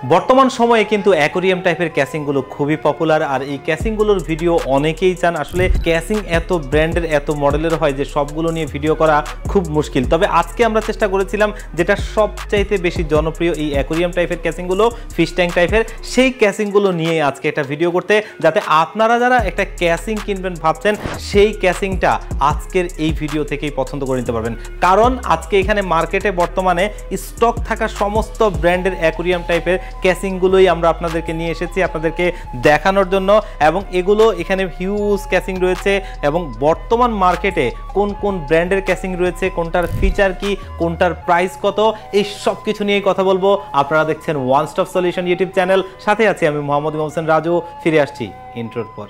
বর্তমান সময়ে কিন্তু অ্যাকোরিয়াম টাইপের ক্যাসিংগুলো খুবই পপুলার, আর এই ক্যাসিংগুলোর ভিডিও অনেকেই চান। আসলে ক্যাসিং এত ব্র্যান্ডের এত মডেলের হয় যে সবগুলো নিয়ে ভিডিও করা খুব মুশকিল। তবে আজকে আমরা চেষ্টা করেছিলাম যেটা সবচাইতে বেশি জনপ্রিয় এই অ্যাকোরিয়াম টাইপের ক্যাসিংগুলো, ফিশ ট্যাঙ্ক টাইপের, সেই ক্যাসিংগুলো নিয়ে আজকে একটা ভিডিও করতে, যাতে আপনারা যারা একটা ক্যাসিং কিনবেন ভাবছেন সেই ক্যাসিংটা আজকের এই ভিডিও থেকেই পছন্দ করে নিতে পারবেন। কারণ আজকে এখানে মার্কেটে বর্তমানে স্টক থাকা সমস্ত ব্র্যান্ডের অ্যাকোরিয়াম টাইপের ক্যাসিংগুলোই আমরা আপনাদেরকে নিয়ে এসেছি আপনাদেরকে দেখানোর জন্য। এবং এগুলো এখানে হিউজ ক্যাসিং রয়েছে এবং বর্তমান মার্কেটে কোন কোন ব্র্যান্ডের ক্যাসিং রয়েছে, কোনটার ফিচার কি, কোনটার প্রাইস কত, এই সব কিছু নিয়েই কথা বলবো। আপনারা দেখছেন one stop solution YouTube channel, সাথে আছি আমি মোহাম্মদ ইমাম হোসেন রাজু। ফিরে আসছি ইন্ট্রোর পর।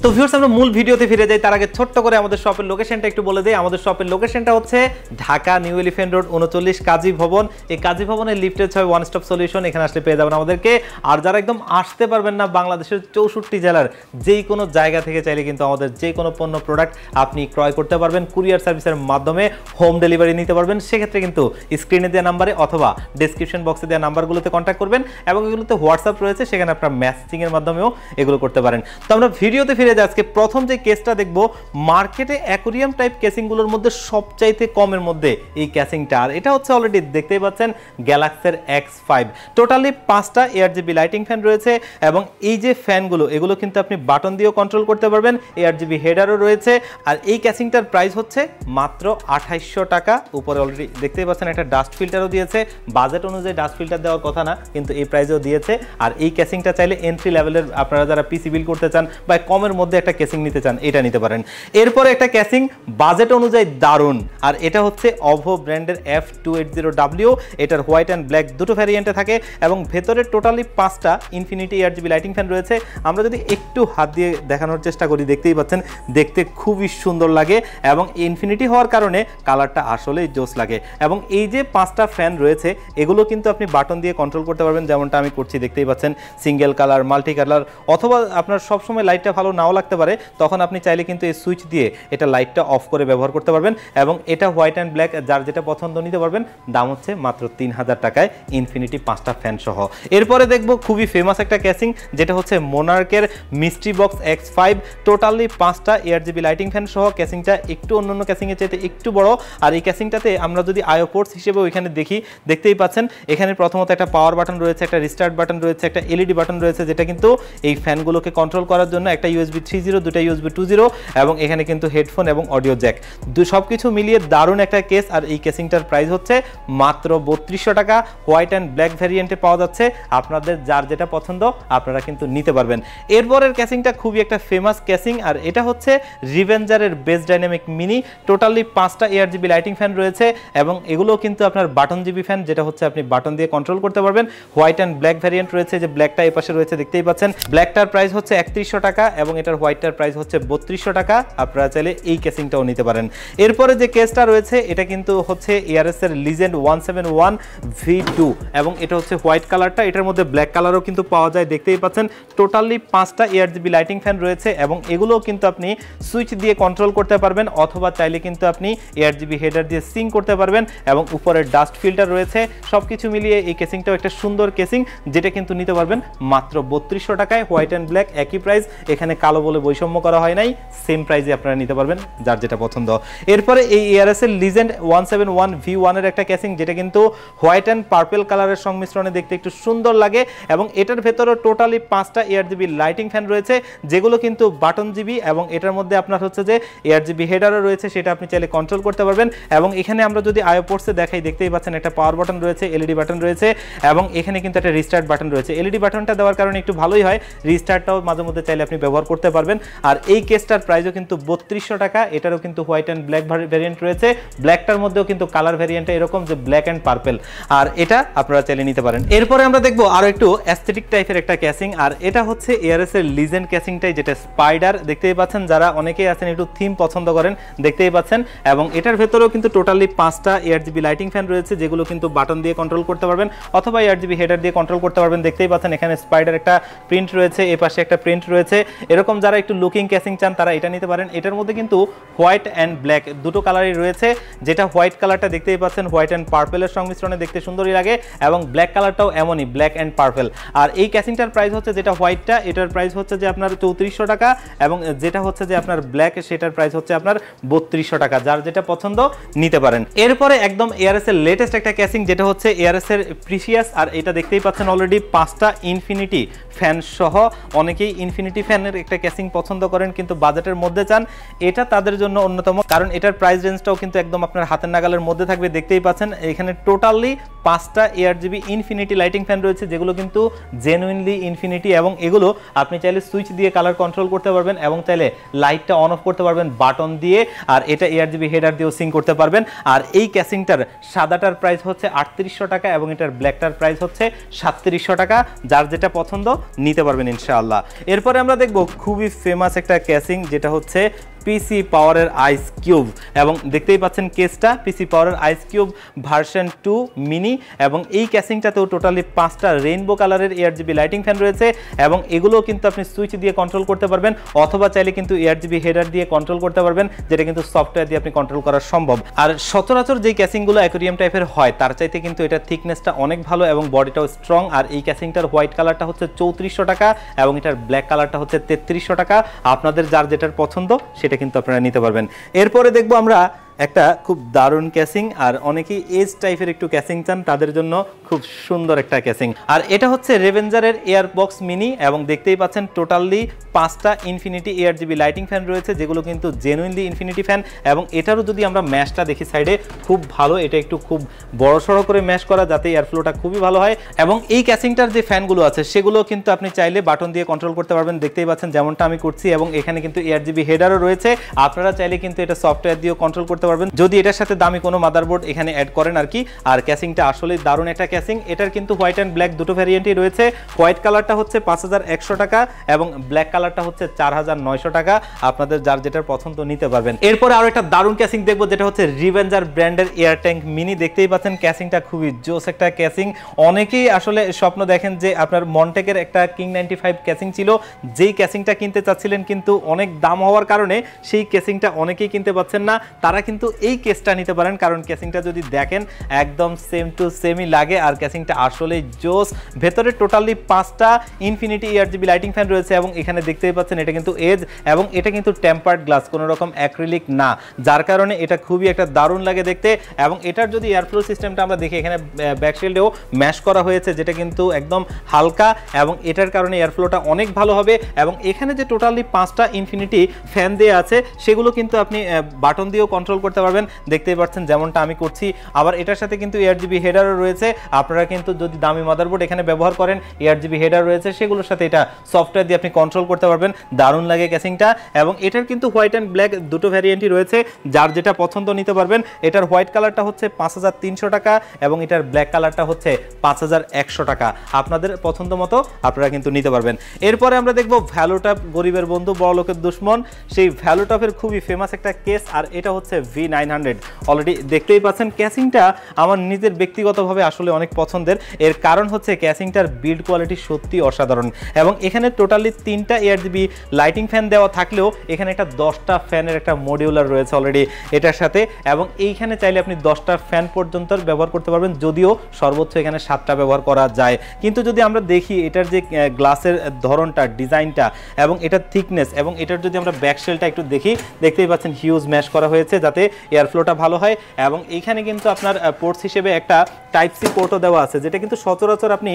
তো ভিউয়ার্স, আমরা মূল ভিডিওতে ফিরে যাই। তার আগে ছোট্ট করে আমাদের শপের লোকেশনটা একটু বলে দেই। আমাদের শপের লোকেশনটা হচ্ছে ঢাকা নিউ এলিফ্যান্ট রোড 39 কাজী ভবন। এই কাজী ভবনের লিফটের 6 ওয়ান স্টপ সলিউশন, এখানে আসলে পেয়ে যাবেন আমাদেরকে। আর যারা একদম আসতে পারবেন না, বাংলাদেশের 64 জেলার যেই কোনো জায়গা থেকে চাইলে কিন্তু আমাদের যে কোনো পণ্য প্রোডাক্ট আপনি ক্রয় করতে পারবেন, কুরিয়ার সার্ভিসের মাধ্যমে হোম ডেলিভারি নিতে পারবেন। সেক্ষেত্রে কিন্তু স্ক্রিনে দেওয়া নাম্বারে অথবা ডেসক্রিপশন বক্সে দেওয়া নাম্বারগুলোতে কন্ট্যাক্ট করবেন এবং এগুলোতে হোয়াটসঅ্যাপ রয়েছে, সেখানে আপনারা মেসেজিংয়ের মাধ্যমেও এগুলো করতে পারেন। তো আমরা ভিডিওতে ফিরে আজকে প্রথম যে কেসটা দেখব, মার্কেটে অ্যাকোরিয়াম টাইপ ক্যাসিংগুলোর মধ্যে সবচাইতে কমের মধ্যে এই ক্যাসিংটা। আর এটা হচ্ছে অলরেডি দেখতেই পাচ্ছেন গ্যালাক্সির X5। টোটালি 5টা ARGB লাইটিং ফ্যান রয়েছে এবং এই যে ফ্যানগুলো এগুলো কিন্তু আপনি বাটন দিয়েও কন্ট্রোল করতে পারবেন। ARGB হেডারও রয়েছে। আর এই ক্যাসিংটার প্রাইস হচ্ছে মাত্র 2800 টাকা। উপরে অলরেডি দেখতেই পাচ্ছেন একটা ডাস্ট ফিল্টারও দিয়েছে। বাজেট অনুযায়ী ডাস্ট ফিল্টার দেওয়ার কথা না, কিন্তু এই প্রাইসেও দিয়েছে। আর এই ক্যাসিংটা চাইলে এন্ট্রি লেভেলের আপনারা যারা পিসি বিল করতে চান বা কমের মধ্যে একটা ক্যাসিং নিতে চান, এটা নিতে পারেন। এরপরে একটা ক্যাসিং বাজেট অনুযায়ী দারুণ, আর এটা হচ্ছে অভো ব্র্যান্ডের F280W। এটার হোয়াইট অ্যান্ড ব্ল্যাক দুটো ভ্যারিয়েন্টে থাকে এবং ভেতরে টোটালি 5টা ইনফিনিটি ARGB লাইটিং ফ্যান রয়েছে। আমরা যদি একটু হাত দিয়ে দেখানোর চেষ্টা করি, দেখতেই পাচ্ছেন দেখতে খুবই সুন্দর লাগে এবং ইনফিনিটি হওয়ার কারণে কালারটা আসলেই জোস লাগে। এবং এই যে 5টা ফ্যান রয়েছে এগুলো কিন্তু আপনি বাটন দিয়ে কন্ট্রোল করতে পারবেন, যেমনটা আমি করছি। দেখতেই পাচ্ছেন সিঙ্গেল কালার, মাল্টি কালার, অথবা আপনার সবসময় লাইটটা ভালো নাও লাগতে পারে, তখন আপনি চাইলে কিন্তু এই সুইচ দিয়ে এটা লাইটটা অফ করে ব্যবহার করতে পারবেন। এবং এটা হোয়াইট অ্যান্ড ব্ল্যাক, যার যেটা পছন্দ নিতে পারবেন। দাম হচ্ছে মাত্র 3000 টাকায় ইনফিনিটি 5টা ফ্যান সহ। এরপরে দেখব খুবই ফেমাস একটা ক্যাসিং, যেটা হচ্ছে মোনার্কের মিস্ট্রি বক্স X5। টোটালি 5টা ARGB লাইটিং ফ্যান সহ। ক্যাসিংটা একটু অন্যান্য ক্যাসিংয়ের চাইতে একটু বড়। আর এই ক্যাসিংটাতে আমরা যদি আইও পোর্টস হিসেবে ওইখানে দেখি, দেখতেই পাচ্ছেন এখানে প্রথমত একটা পাওয়ার বাটন রয়েছে, একটা রিস্টার্ট বাটন রয়েছে, একটা LED বাটন রয়েছে, যেটা কিন্তু এই ফ্যানগুলোকে কন্ট্রোল করার জন্য। একটা USB 3.0, দুটা USB 2.0 এবং এখানে কিন্তু হেডফোন এবং অডিও জ্যাক, সবকিছু মিলিয়ে দারুণ একটা কেস। আর এই কেসিংটার প্রাইস হচ্ছে মাত্র 3200 টাকা। হোয়াইট অ্যান্ড ব্ল্যাক ভ্যারিয়েন্টে পাওয়া যাচ্ছে। আপনাদের যার যেটা পছন্দ আপনারা কিন্তু নিতে পারবেন। এরপরের ক্যাসিংটা খুবই একটা ফেমাস ক্যাসিং, আর এটা হচ্ছে রিভেঞ্জারের বেস ডাইনামিক মিনি। টোটালি 5টা ARGB লাইটিং ফ্যান রয়েছে এবং এগুলো কিন্তু আপনার বাটন জিবি ফ্যান, যেটা হচ্ছে আপনি বাটন দিয়ে কন্ট্রোল করতে পারবেন। হোয়াইট অ্যান্ড ব্ল্যাক ভ্যারিয়েন্ট রয়েছে, যে ব্ল্যাকটা এই পাশে রয়েছে দেখতেই পাচ্ছেন। ব্ল্যাকটার প্রাইস হচ্ছে 3100 টাকা এবং এটার হোয়াইটটার প্রাইস হচ্ছে 3200 টাকা। আপনারা চাইলে এই কেসিংটাও নিতে পারেন। এরপরে যে কেসটা রয়েছে এটা কিন্তু হচ্ছে ARS এর লিজেন্ড 171V2 এবং এটা হচ্ছে হোয়াইট কালারটা। এটার মধ্যে ব্ল্যাক কালারও কিন্তু পাওয়া যায়, দেখতেই পাচ্ছেন। টোটালি 5টা ARGB লাইটিং ফ্যান রয়েছে এবং এগুলোও কিন্তু আপনি সুইচ দিয়ে কন্ট্রোল করতে পারবেন, অথবা চাইলে কিন্তু আপনি ARGB হেডার দিয়ে সিং করতে পারবেন। এবং উপরে ডাস্ট ফিল্টার রয়েছে। সবকিছু মিলিয়ে এই কেসিংটাও একটা সুন্দর কেসিং, যেটা কিন্তু নিতে পারবেন মাত্র 3200 টাকায়। হোয়াইট অ্যান্ড ব্ল্যাক একই প্রাইস, এখানে কালো বলে বৈষম্য করা হয় নাই, সেম প্রাইসে আপনারা নিতে পারবেন যার যেটা পছন্দ। এরপরে এই ARS এর লিজেন্ড 171V1 এর একটা ক্যাসিং, যেটা কিন্তু হোয়াইট অ্যান্ড পার্পল কালারের সংমিশ্রণে দেখতে একটু সুন্দর লাগে এবং এটার ভেতরেও টোটালি 5টা ARGB লাইটিং ফ্যান রয়েছে, যেগুলো কিন্তু বাটন জিবি এবং এটার মধ্যে আপনার হচ্ছে যে ARGB হেডারও রয়েছে, সেটা আপনি চাইলে কন্ট্রোল করতে পারবেন। এবং এখানে আমরা যদি আইও পোর্টসে দেখাই, দেখতেই পাচ্ছেন একটা পাওয়ার বাটন রয়েছে, LED বাটন রয়েছে এবং এখানে কিন্তু একটা রিস্টার্ট বাটন রয়েছে। LED বাটনটা দেওয়ার কারণে একটু ভালোই হয়, রিস্টার্টটাও মাঝে মধ্যে চাইলে আপনি ব্যবহার করতে পারবেন। আর এই কেসটার প্রাইসও কিন্তু 3200 টাকা। এটারও কিন্তু হোয়াইট অ্যান্ড ব্ল্যাক ভ্যারিয়েন্ট রয়েছে। ব্ল্যাকটার মধ্যেও কিন্তু কালার ভ্যারিয়েন্টটা এরকম, যে ব্ল্যাক অ্যান্ড পার্পল, আর এটা আপনারা চাইলে নিতে পারেন। এরপরে আমরা দেখবো আরো একটু অ্যাস্থেটিক টাইপের একটা ক্যাসিং, আর এটা হচ্ছে ARS এর লিজেন্ড ক্যাসিংটাই, যেটা স্পাইডার। দেখতেই পাচ্ছেন যারা অনেকেই আছেন একটু থিম পছন্দ করেন, দেখতেই পাচ্ছেন। এবং এটার ভেতরেও কিন্তু টোটালি 5টা ARGB লাইটিং ফ্যান রয়েছে, যেগুলো কিন্তু বাটন দিয়ে কন্ট্রোল করতে পারবেন অথবা ARGB হেডার দিয়ে কন্ট্রোল করতে পারবেন। দেখতেই পাচ্ছেন এখানে স্পাইডার একটা প্রিন্ট রয়েছে, এই পাশে একটা প্রিন্ট রয়েছে। এরকম এরকম যারা একটু লুকিং ক্যাসিং চান তারা এটা নিতে পারেন। এটার মধ্যে কিন্তু হোয়াইট অ্যান্ড ব্ল্যাক দুটো কালারই রয়েছে, যেটা হোয়াইট কালারটা দেখতেই পাচ্ছেন হোয়াইট অ্যান্ড পার্পেলের সংমিশ্রণে দেখতে সুন্দরই লাগে, এবং ব্ল্যাক কালারটাও এমনই ব্ল্যাক অ্যান্ড পার্পেল। আর এই ক্যাসিংটার প্রাইস হচ্ছে যেটা হোয়াইটটা এটার প্রাইস হচ্ছে যে আপনার 3400 টাকা, এবং যেটা হচ্ছে যে আপনার ব্ল্যাক সেটার প্রাইস হচ্ছে আপনার 3200 টাকা। যার যেটা পছন্দ নিতে পারেন। এরপরে একদম এআরএস এর লেটেস্ট একটা ক্যাসিং, যেটা হচ্ছে এআরএস এর প্রিসিয়াস। আর এটা দেখতেই পাচ্ছেন অলরেডি 5টা ইনফিনিটি ফ্যান সহ। অনেকেই ইনফিনিটি ফ্যানের একটা ক্যাসিং পছন্দ করেন কিন্তু বাজেটের মধ্যে চান, এটা তাদের জন্য অন্যতম, কারণ এটার প্রাইস রেঞ্জটাও কিন্তু একদম আপনার হাতের নাগালের মধ্যে থাকবে। দেখতেই পাচ্ছেন এখানে টোটালি 5টা এআরজিবি ইনফিনিটি লাইটিং ফ্যান রয়েছে, যেগুলো কিন্তু জেনুইনলি ইনফিনিটি, এবং এগুলো আপনি চাইলে সুইচ দিয়ে কালার কন্ট্রোল করতে পারবেন, এবং চাইলে লাইটটা অন অফ করতে পারবেন বাটন দিয়ে, আর এটা এআরজিবি হেডার দিয়েও সিং করতে পারবেন। আর এই ক্যাসিংটার সাদাটার প্রাইস হচ্ছে 3800 টাকা, এবং এটার ব্ল্যাকটার প্রাইস হচ্ছে 3700 টাকা। যার যেটা পছন্দ নিতে পারবেন ইনশাআল্লাহ। এরপরে আমরা দেখব খুবই ফেমাস একটা ক্যাসিং, যেটা হচ্ছে পিসি পাওয়ারের আইস কিউব, এবং দেখতেই পাচ্ছেন কেসটা পিসি পাওয়ারের আইস কিউব ভার্সন 2 মিনি, এবং এই ক্যাসিংটাতেও টোটালি 5টা রেইনবো কালারের এআরজিবি লাইটিং ফ্যান রয়েছে, এবং এগুলোও কিন্তু আপনি সুইচ দিয়ে কন্ট্রোল করতে পারবেন, অথবা চাইলে কিন্তু এআরজিবি হেডার দিয়ে কন্ট্রোল করতে পারবেন, যেটা কিন্তু সফটওয়্যার দিয়ে আপনি কন্ট্রোল করা সম্ভব। আর সচরাচর যেই ক্যাসিংগুলো অ্যাকোয়ারিয়াম টাইপের হয় তার চাইতে কিন্তু এটার থিকনেসটা অনেক ভালো, এবং বডিটাও স্ট্রং। আর এই ক্যাসিংটার হোয়াইট কালারটা হচ্ছে 3400 টাকা, এবং এটার ব্ল্যাক কালারটা হচ্ছে 3300 টাকা। আপনাদের যার যেটার পছন্দ সেটা কিন্তু আপনারা নিতে পারবেন। এরপরে দেখবো আমরা একটা খুব দারুণ ক্যাসিং, আর অনেকেই এজ টাইপের একটু ক্যাসিং চান তাদের জন্য খুব সুন্দর একটা ক্যাসিং। আর এটা হচ্ছে রেভেঞ্জারের এয়ার বক্স মিনি, এবং দেখতেই পাচ্ছেন টোটালি 5টা ইনফিনিটি এআরজিবি লাইটিং ফ্যান রয়েছে, যেগুলো কিন্তু জেনুইনলি ইনফিনিটি ফ্যান, এবং এটারও যদি আমরা ম্যাশটা দেখি সাইডে খুব ভালো, এটা একটু খুব বড় সড়ো করে ম্যাশ করা যাতে এয়ার ফ্লোটা খুবই ভালো হয়। এবং এই ক্যাসিংটার যে ফ্যানগুলো আছে সেগুলো কিন্তু আপনি চাইলে বাটন দিয়ে কন্ট্রোল করতে পারবেন, দেখতেই পাচ্ছেন যেমনটা আমি করছি, এবং এখানে কিন্তু এআরজিবি হেডারও রয়েছে। আপনারা চাইলে কিন্তু এটা সফটওয়্যার দিয়েও কন্ট্রোল করতে পারবেন, যদি এটার সাথে দামি কোনো মাদারবোর্ড এখানে অ্যাড করেন আর কি। আর ক্যাসিংটা আসলে দারুণ একটা ক্যাসিং। এটার কিন্তু হোয়াইট অ্যান্ড ব্ল্যাক দুটো ভ্যারিয়েন্টই রয়েছে। হোয়াইট কালারটা হচ্ছে 5100 টাকা, এবং ব্ল্যাক কালারটা হচ্ছে 4900 টাকা। আপনাদের যার যেটার পছন্দ নিতে পারবেন। এরপরে আরো একটা দারুণ ক্যাসিং দেখবো, যেটা হচ্ছে রিভেঞ্জার ব্র্যান্ডের এয়ার ট্যাঙ্ক মিনি। দেখতেই পাচ্ছেন ক্যাসিংটা খুবই জোস একটা ক্যাসিং। অনেকেই আসলে স্বপ্ন দেখেন যে আপনার মন্টেকের একটা কিং 95 ক্যাসিং ছিল, যেই ক্যাসিংটা কিনতে চাচ্ছিলেন কিন্তু অনেক দাম হওয়ার কারণে সেই ক্যাসিংটা অনেকেই কিনতে পাচ্ছেন না, তারা কিন্তু এই কেসটা নিতে পারেন, কারণ ক্যাসিংটা যদি দেখেন একদম সেম টু সেমই লাগে, আর ক্যাসিংটা আসলেই জোস। ভেতরে টোটালি 5টা ইনফিনিটি এআরজিবি লাইটিং ফ্যান রয়েছে, এবং এখানে দেখতেই পাচ্ছেন এটা কিন্তু এজ, এবং এটা কিন্তু টেম্পার্ড গ্লাস, কোনো রকম অ্যাক্রিলিক না, যার কারণে এটা খুবই একটা দারুণ লাগে দেখতে। এবং এটার যদি এয়ারফ্লো সিস্টেমটা আমরা দেখি, এখানে ব্যাকশিল্ডেও ম্যাশ করা হয়েছে, যেটা কিন্তু একদম হালকা, এবং এটার কারণে এয়ারফ্লোটা অনেক ভালো হবে। এবং এখানে যে টোটালি 5টা ইনফিনিটি ফ্যান দেওয়া আছে সেগুলো কিন্তু আপনি বাটন দিয়েও কন্ট্রোল করতে পারবেন, দেখতেই পাচ্ছেন যেমনটা আমি করছি। আবার এটার সাথে কিন্তু এআরজিবি হেডারও রয়েছে। আপনারা কিন্তু যদি দামি মাদারবোর্ড এখানে ব্যবহার করেন, এআরজিবি হেডার রয়েছে, সেগুলোর সাথে এটা সফটওয়্যার দিয়ে আপনি কন্ট্রোল করতে পারবেন। দারুণ লাগে ক্যাসিংটা। এবং এটার কিন্তু হোয়াইট অ্যান্ড ব্ল্যাক দুটো ভ্যারিয়েন্টই রয়েছে, যার যেটা পছন্দ নিতে পারবেন। এটার হোয়াইট কালারটা হচ্ছে 5300 টাকা, এবং এটার ব্ল্যাক কালারটা হচ্ছে 5100 টাকা। আপনাদের পছন্দ মতো আপনারা কিন্তু নিতে পারবেন। এরপরে আমরা দেখবো ভ্যালুটপ, গরিবের বন্ধু বড় লোকের দুশ্মন। সেই ভ্যালুটপের খুবই ফেমাস একটা কেস, আর এটা হচ্ছে V900। অলরেডি দেখতেই পাচ্ছেন ক্যাসিংটা আমার নিজের ব্যক্তিগতভাবে আসলে অনেক পছন্দের। এর কারণ হচ্ছে ক্যাসিংটার বিল্ড কোয়ালিটি সত্যি অসাধারণ, এবং এখানে টোটালি 3টা এআরজিবি লাইটিং ফ্যান দেওয়া থাকলেও এখানে একটা 10টা ফ্যানের একটা মডিউলার রয়েছে অলরেডি এটার সাথে, এবং এইখানে চাইলে আপনি 10টা ফ্যান পর্যন্ত ব্যবহার করতে পারবেন, যদিও সর্বোচ্চ এখানে 7টা ব্যবহার করা যায়। কিন্তু যদি আমরা দেখি এটার যে গ্লাসের ধরনটা, ডিজাইনটা, এবং এটার থিকনেস, এবং এটার যদি আমরা ব্যাকশেলটা একটু দেখি, দেখতেই পাচ্ছেন হিউজ ম্যাশ করা হয়েছে যাতে এয়ারফ্লোটা ভালো হয়। এবং এইখানে কিন্তু আপনার পোর্টস হিসেবে একটা টাইপ সি পোর্টও দেওয়া আছে, যেটা কিন্তু সচরাচর আপনি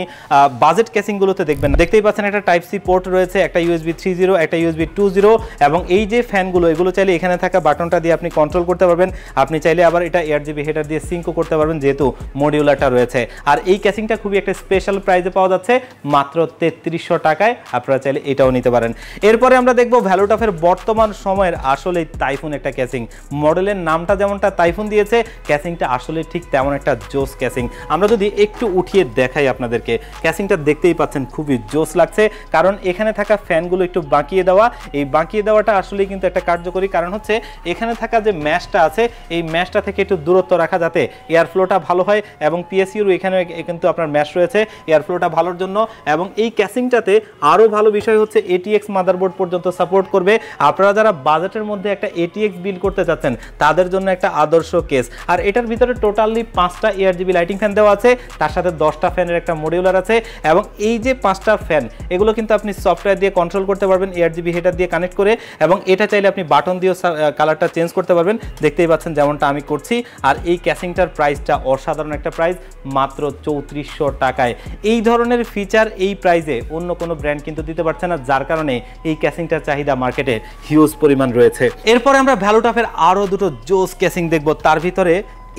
বাজেট ক্যাসিংগুলোতে দেখবেন না। দেখতেই পাচ্ছেন একটা টাইপ সি পোর্ট রয়েছে, একটা USB 3.0, একটা USB 2.0, এবং এই যে ফ্যানগুলো এগুলো চাইলে এখানে থাকা বাটনটা দিয়ে আপনি কন্ট্রোল করতে পারবেন। আপনি চাইলে আবার এটা এআরজিবি হেডার দিয়ে সিঙ্কও করতে পারবেন, যেহেতু মডিউলারটা রয়েছে। আর এই ক্যাসিংটা খুবই একটা স্পেশাল প্রাইসে পাওয়া যাচ্ছে, মাত্র 3300 টাকায়। আপনারা চাইলে এটাও নিতে পারেন। এরপরে আমরা দেখবো ভ্যালুটপের বর্তমান সময়ের আসলে টাইফুন একটা ক্যাসিং। মডেলের নামটা যেমনটা টাইফুন দিয়েছে, ক্যাসিংটা আসলে ঠিক তেমন একটা জোস ক্যাসিং। আমরা যদি একটু উঠিয়ে দেখাই আপনাদেরকে, ক্যাসিংটা দেখতেই পাচ্ছেন খুবই জোস লাগছে, কারণ এখানে থাকা ফ্যানগুলো একটু বাঁকিয়ে দেওয়া। এই বাঁকিয়ে দেওয়াটা আসলেই কিন্তু একটা কার্যকরী, কারণ হচ্ছে এখানে থাকা যে ম্যাশটা আছে এই ম্যাশটা থেকে একটু দূরত্ব রাখা যাতে এয়ার ফ্লোটা ভালো হয়, এবং পিএসইউর এখানে কিন্তু আপনার ম্যাশ রয়েছে এয়ার ফ্লোটা ভালোর জন্য। এবং এই ক্যাসিংটাতে আরও ভালো বিষয় হচ্ছে এটিএক্স মাদারবোর্ড পর্যন্ত সাপোর্ট করবে। আপনারা যারা বাজেটের মধ্যে একটা এটিএক্স বিল করতে চাচ্ছেন তাদের জন্য একটা আদর্শ কেস। আর এটার ভিতরে টোটালি 5টা এআরজিবি লাইটিং ফ্যান দেওয়া আছে, তার সাথে 10টা ফ্যানের একটা মডিউলার আছে। এবং এই যে 5টা ফ্যান এগুলো কিন্তু আপনি সফটওয়্যার দিয়ে কন্ট্রোল করতে পারবেন এআরজিবি হেডার দিয়ে কানেক্ট করে, এবং এটা চাইলে আপনি বাটন দিয়েও কালারটা চেঞ্জ করতে পারবেন, দেখতেই পাচ্ছেন যেমনটা আমি করছি। আর এই ক্যাসিংটার প্রাইসটা অসাধারণ একটা প্রাইস, মাত্র 3400 টাকায়। এই ধরনের ফিচার এই প্রাইসে অন্য কোনো ব্র্যান্ড কিন্তু দিতে পারছে না, যার কারণে এই ক্যাসিংটার চাহিদা মার্কেটে হিউজ পরিমাণ রয়েছে। এরপরে আমরা ভ্যালুটফের আরও দুটো জোস ক্যাসিং দেখব, তার ভিতরে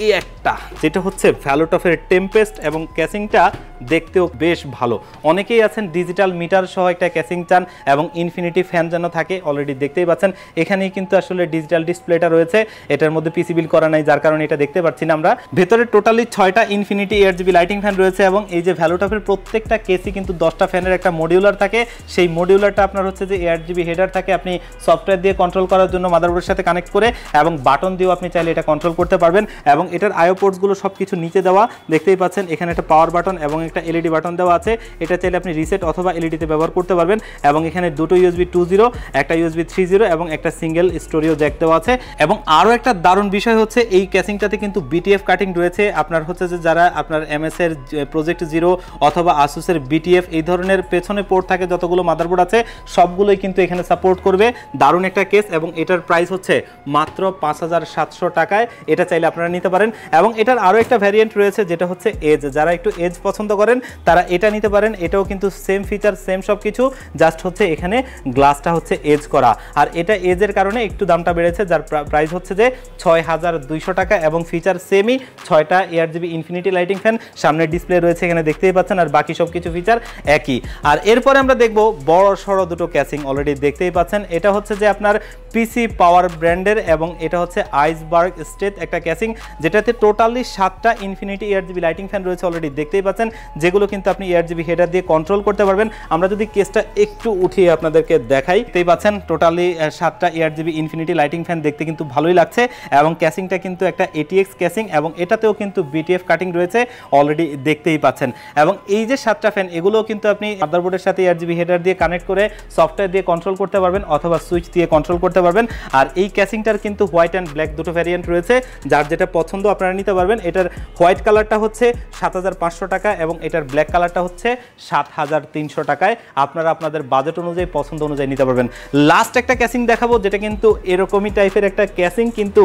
এই একটা যেটা হচ্ছে ভ্যালুটফের টেম্পেস্ট, এবং ক্যাসিংটা দেখতেও বেশ ভালো। অনেকেই আছেন ডিজিটাল মিটার সহ একটা ক্যাসিং চান এবং ইনফিনিটি ফ্যান যেন থাকে, অলরেডি দেখতেই পাচ্ছেন এখানেই কিন্তু আসলে ডিজিটাল ডিসপ্লেটা রয়েছে, এটার মধ্যে পিসি বিল করা নাই, যার কারণে এটা দেখতে পাচ্ছি না আমরা। ভেতরে টোটালি 6টা ইনফিনিটি এআরজিবি লাইটিং ফ্যান রয়েছে, এবং এই যে ভ্যালুটফের প্রত্যেকটা কেসই কিন্তু 10টা ফ্যানের একটা মডিউলার থাকে। সেই মডিউলারটা আপনার হচ্ছে যে এআরজিবি হেডার থাকে, আপনি সফটওয়্যার দিয়ে কন্ট্রোল করার জন্য মাদারবোর্ডের সাথে কানেক্ট করে, এবং বাটন দিয়েও আপনি চাইলে এটা কন্ট্রোল করতে পারবেন। এবং এটার আইও পোর্টসগুলো সব কিছু নিচে দেওয়া, দেখতেই পাচ্ছেন এখানে একটা পাওয়ার বাটন এবং একটা এলইডি বাটন দেওয়া আছে, এটা চাইলে আপনি রিসেট অথবা এলইডিতে ব্যবহার করতে পারবেন। এবং এখানে দুটো ইউএসবি 2.0, একটা ইউএসবি 3.0 এবং একটা সিঙ্গেল স্টোরিও জ্যাক দেওয়া আছে। এবং আরও একটা দারুণ বিষয় হচ্ছে এই ক্যাসিংটাতে কিন্তু বিটিএফ কাটিং রয়েছে। আপনার হচ্ছে যে যারা আপনার এমএস এর প্রজেক্ট জিরো অথবা আসুসের বিটিএফ এই ধরনের পেছনে পোর্ট থাকে যতগুলো মাদারবোর্ড আছে সবগুলোই কিন্তু এখানে সাপোর্ট করবে। দারুণ একটা কেস, এবং এটার প্রাইস হচ্ছে মাত্র 5700 টাকায়। এটা চাইলে আপনারা নিতে পারেন। এবং এটার আরও একটা ভ্যারিয়েন্ট রয়েছে যেটা হচ্ছে এজ, যারা একটু এজ পছন্দ করেন তারা এটা নিতে পারেন। এটাও কিন্তু সেম ফিচার সেম সব কিছু, জাস্ট হচ্ছে এখানে গ্লাসটা হচ্ছে এজ করা, আর এটা এজের কারণে একটু দামটা বেড়েছে, যার প্রাইস হচ্ছে যে 6200 টাকা। এবং ফিচার সেমই, 6টা এআরজিবি ইনফিনিটি লাইটিং ফ্যান, সামনের ডিসপ্লে রয়েছে এখানে দেখতেই পাচ্ছেন, আর বাকি সব কিছু ফিচার একই। আর এরপরে আমরা দেখব বড় সড়ো দুটো ক্যাসিং, অলরেডি দেখতেই পাচ্ছেন এটা হচ্ছে যে আপনার পিসি পাওয়ার ব্র্যান্ডের, এবং এটা হচ্ছে আইসবার্গ স্টেট একটা ক্যাসিং, যেটাতে টোটালি 7টা ইনফিনিটি এআরজিবি লাইটিং ফ্যান রয়েছে, অলরেডি দেখতেই পাচ্ছেন, যেগুলো কিন্তু আপনি এআরজিবি হেডার দিয়ে কন্ট্রোল করতে পারবেন। আমরা যদি কেসটা একটু উঠিয়ে আপনাদেরকে দেখাই, দেখতেই পাচ্ছেন টোটালি 7টা এআরজিবি ইনফিনিটি লাইটিং ফ্যান, দেখতে কিন্তু ভালোই লাগছে। এবং ক্যাসিংটা কিন্তু একটা এটিএক্স ক্যাসিং, এবং এটাতেও কিন্তু বিটিএফ কাটিং রয়েছে, অলরেডি দেখতেই পাচ্ছেন। এবং এই যে 7টা ফ্যান এগুলো কিন্তু আপনি মাদারবোর্ডের সাথে এআরজিবি হেডার দিয়ে কানেক্ট করে সফটওয়্যার দিয়ে কন্ট্রোল করতে পারবেন অথবা সুইচ দিয়ে কন্ট্রোল করতে পারবেন। আর এই ক্যাসিংটার কিন্তু হোয়াইট অ্যান্ড ব্ল্যাক দুটো ভ্যারিয়েন্ট রয়েছে, যার যেটা পছন্দ আপনারা নিতে পারবেন। এটার হোয়াইট কালারটা হচ্ছে 7500 টাকা এবং এটার ব্ল্যাক কালারটা হচ্ছে 7300 টাকায়। আপনারা আপনাদের বাজেট অনুযায়ী পছন্দ অনুযায়ী নিতে পারবেন। লাস্ট একটা ক্যাসিং দেখাবো যেটা কিন্তু এরকমই টাইপের একটা ক্যাসিং, কিন্তু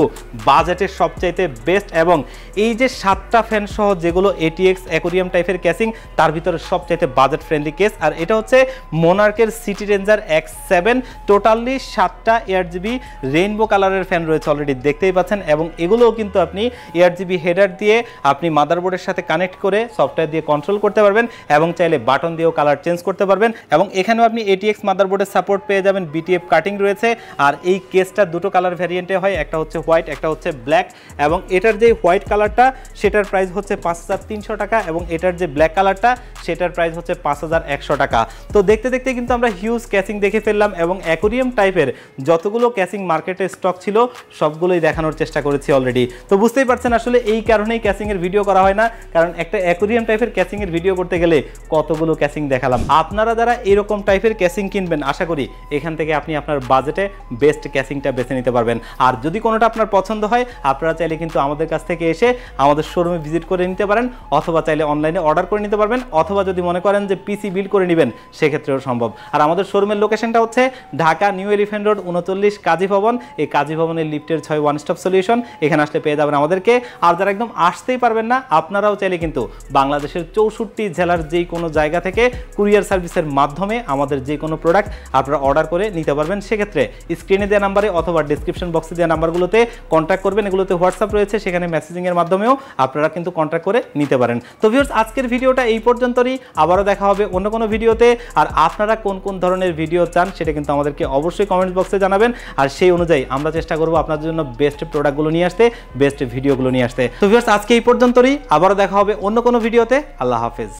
বাজেটের সবচাইতে বেস্ট, এবং এই যে 7টা ফ্যান সহ যেগুলো এটিএক্স অ্যাকোরিয়াম টাইপের ক্যাসিং তার ভিতরে সবচাইতে বাজেট ফ্রেন্ডলি কেস। আর এটা হচ্ছে মোনার্কের সিটি রেঞ্জার X7, টোটালি 7টা এআরজিবি রেইনবো কালারের ফ্যান রয়েছে, অলরেডি দেখতেই পাচ্ছেন। এবং এগুলোও কিন্তু আপনি এআরজিবি হেডার দিয়ে আপনি মাদারবোর্ডের সাথে কানেক্ট করে সফটওয়্যার দিয়ে কন্ট্রোল করতে পারবেন, এবং চাইলে বাটন দিয়েও কালার চেঞ্জ করতে পারবেন। এবং এখানেও আপনি এটিএক্স মাদারবোর্ডের সাপোর্ট পেয়ে যাবেন, বিটিএফ কাটিং রয়েছে। আর এই কেসটা দুটো কালার ভ্যারিয়েন্টে হয়, একটা হচ্ছে হোয়াইট, একটা হচ্ছে ব্ল্যাক। এবং এটার যে হোয়াইট কালারটা সেটার প্রাইস হচ্ছে 5300 টাকা, এবং এটার যে ব্ল্যাক কালারটা সেটার প্রাইস হচ্ছে 5100 টাকা। তো দেখতে দেখতে কিন্তু আমরা হিউজ ক্যাসিং দেখে ফেললাম, এবং অ্যাকোরিয়াম টাইপের যতগুলো ক্যাসিং মার্কেটে স্টক ছিল সবগুলোই দেখানোর চেষ্টা করেছি অলরেডি। তো বুঝতেই পারছেন আসলে এই কারণেই ক্যাসিংয়ের ভিডিও করা হয় না, কারণ একটা অ্যাকোরিয়াম টাইপের ক্যাসিংয়ের ভিডিও করতে গেলে কতগুলো ক্যাসিং দেখালাম। আপনারা যারা এরকম টাইপের ক্যাসিং কিনবেন আশা করি এখান থেকে আপনি আপনার বাজেটে বেস্ট ক্যাসিংটা বেছে নিতে পারবেন। আর যদি কোনোটা আপনার পছন্দ হয় আপনারা চাইলে কিন্তু আমাদের কাছ থেকে এসে আমাদের শোরুমে ভিজিট করে নিতে পারেন, অথবা চাইলে অনলাইনে অর্ডার করে নিতে পারবেন, অথবা যদি মনে করেন যে পিসি বিল করে নেবেন সেক্ষেত্রেও সম্ভব। আর আমাদের শোরুমের লোকেশনটা হচ্ছে ঢাকা নিউ এলিফ্যান্ট রোড 39 কাজী ভবন। এই কাজী ভবনের লিফটের 6 ওয়ান স্টপ সলিউশন, এখানে আসলে পেয়ে যাবেন আমাদেরকে। আর যারা একদম আসতেই পারবেন না আপনারাও চাইলে কিন্তু বাংলাদেশের 64 জেলার যেই কোনো জায়গা থেকে কুরিয়ার সার্ভিসের মাধ্যমে আমাদের যে কোনো প্রোডাক্ট আপনারা অর্ডার করে নিতে পারবেন। সেক্ষেত্রে স্ক্রিনে দেওয়া নাম্বারে অথবা ডিসক্রিপশন বক্সে দেওয়া নাম্বারগুলোতে কন্ট্যাক্ট করবেন, এগুলোতে হোয়াটসঅ্যাপ রয়েছে, সেখানে মেসেজিংয়ের মাধ্যমেও আপনারা কিন্তু কন্ট্যাক্ট করে নিতে পারেন। তো ভিউয়ার্স আজকের ভিডিওটা এই পর্যন্তই, আবারও দেখা হবে অন্য কোনো ভিডিওতে। আর আপনারা কোন কোন ধরনের ভিডিও চান সেটা কিন্তু আমাদেরকে অবশ্যই কমেন্ট বক্সে জানাবেন, আর সেই অনুযায়ী আমরা চেষ্টা করব আপনাদের জন্য বেস্ট প্রোডাক্টগুলো নিয়ে আসতে, বেস্ট ভিডিওগুলো নিয়ে আসতে। তো ভিউয়ার্স, আজকে এই পর্যন্তই, আবারও দেখা হবে অন্য কোনো ভিডিওতে। আল্লাহ হাফেজ।